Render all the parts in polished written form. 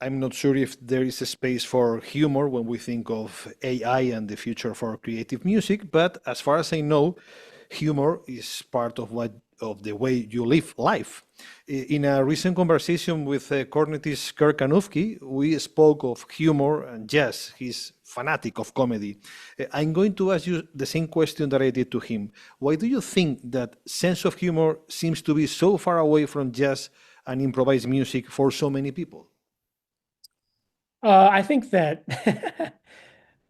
I'm not sure if there is a space for humor when we think of AI and the future for creative music, but as far as I know, humor is part of what of the way you live life. In a recent conversation with cornetist Kirk Knuffke, we spoke of humor and jazz. He's fanatic of comedy. I'm going to ask you the same question that I did to him. Why do you think that sense of humor seems to be so far away from jazz and improvised music for so many people? I think that,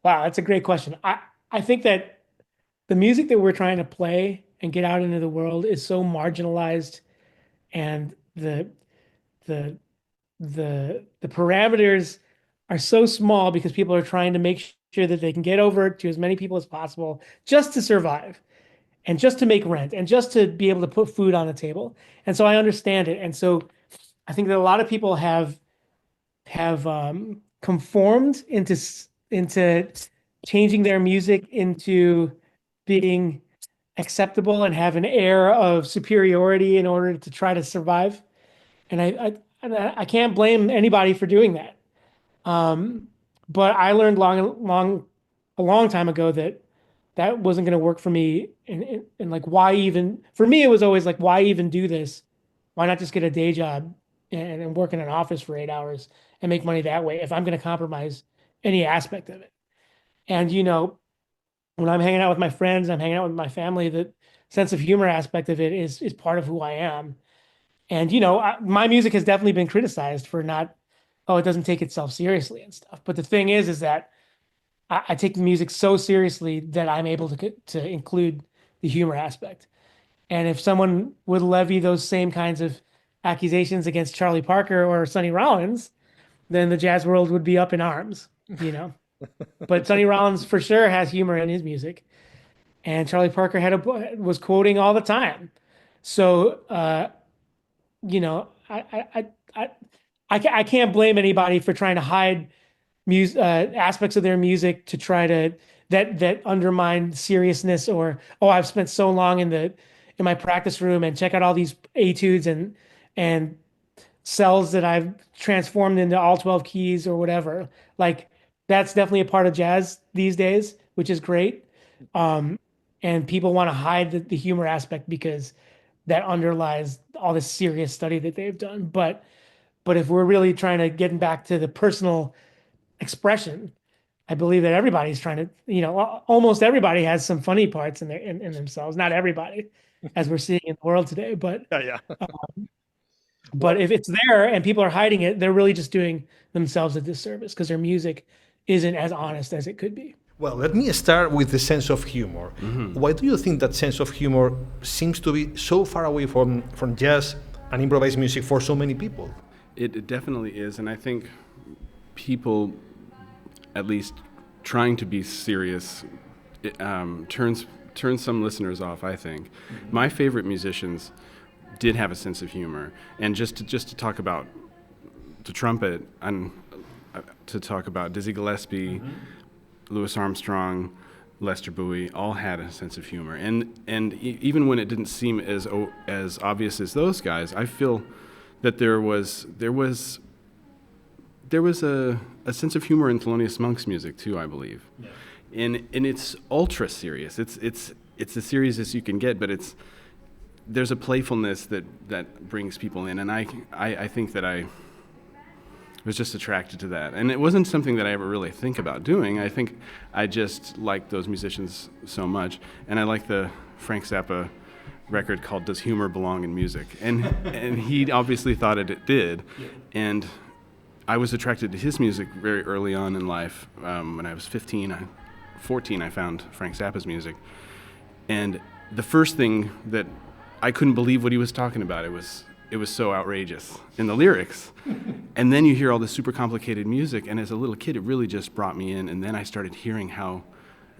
wow, that's a great question. I think that the music that we're trying to play and get out into the world is so marginalized, and the the parameters are so small because people are trying to make sure that they can get over it to as many people as possible just to survive and just to make rent and just to be able to put food on the table. And so I understand it. And so I think that a lot of people have conformed into changing their music into being acceptable and have an air of superiority in order to try to survive. And I can't blame anybody for doing that. Um, but I learned a long time ago that that wasn't going to work for me. And like, why even, for me, it was always like, why even do this? Why not just get a day job and work in an office for 8 hours and make money that way if I'm going to compromise any aspect of it? And, when I'm hanging out with my friends, I'm hanging out with my family, the sense of humor aspect of it is part of who I am. And my music has definitely been criticized for not, oh, it doesn't take itself seriously and stuff. But the thing is that I take the music so seriously that I'm able to include the humor aspect. And if someone would levy those same kinds of accusations against Charlie Parker or Sonny Rollins, then the jazz world would be up in arms, you know. But Sonny Rollins for sure has humor in his music, and Charlie Parker was quoting all the time. So you know, I can't blame anybody for trying to hide aspects of their music to try to that undermine seriousness, or oh, I've spent so long in my practice room and check out all these etudes and cells that I've transformed into all 12 keys or whatever. Like that's definitely a part of jazz these days, which is great. Um, and people want to hide the humor aspect because that underlies all this serious study that they've done. But if we're really trying to get back to the personal expression, I believe that everybody's trying to, almost everybody has some funny parts in themselves. Not everybody, as we're seeing in the world today, but Yeah, yeah. but Well, if it's there and people are hiding it, they're really just doing themselves a disservice because their music isn't as honest as it could be. well, let me start with the sense of humor. Why do you think that sense of humor seems to be so far away from jazz and improvised music for so many people? It definitely is, and I think people, at least trying to be serious, turns some listeners off. I think my favorite musicians did have a sense of humor, and just to talk about the trumpet and to talk about Dizzy Gillespie, Louis Armstrong, Lester Bowie, all had a sense of humor, and even when it didn't seem as obvious as those guys, I feel that there was a sense of humor in Thelonious Monk's music too, I believe. Yeah. And it's ultra serious. It's as serious as you can get, but there's a playfulness that brings people in, and I think that I was just attracted to that. And it wasn't something that I ever really think about doing. I think I just liked those musicians so much, and I like the Frank Zappa record called "Does Humor Belong in Music?" and he obviously thought it did, and I was attracted to his music very early on in life. When I was 14, I found Frank Zappa's music, and the first thing that I couldn't believe what he was talking about. It was so outrageous in the lyrics, and then you hear all this super complicated music, and as a little kid, it really just brought me in. And then I started hearing how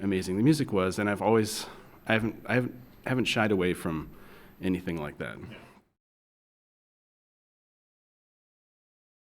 amazing the music was, and I haven't shied away from anything like that.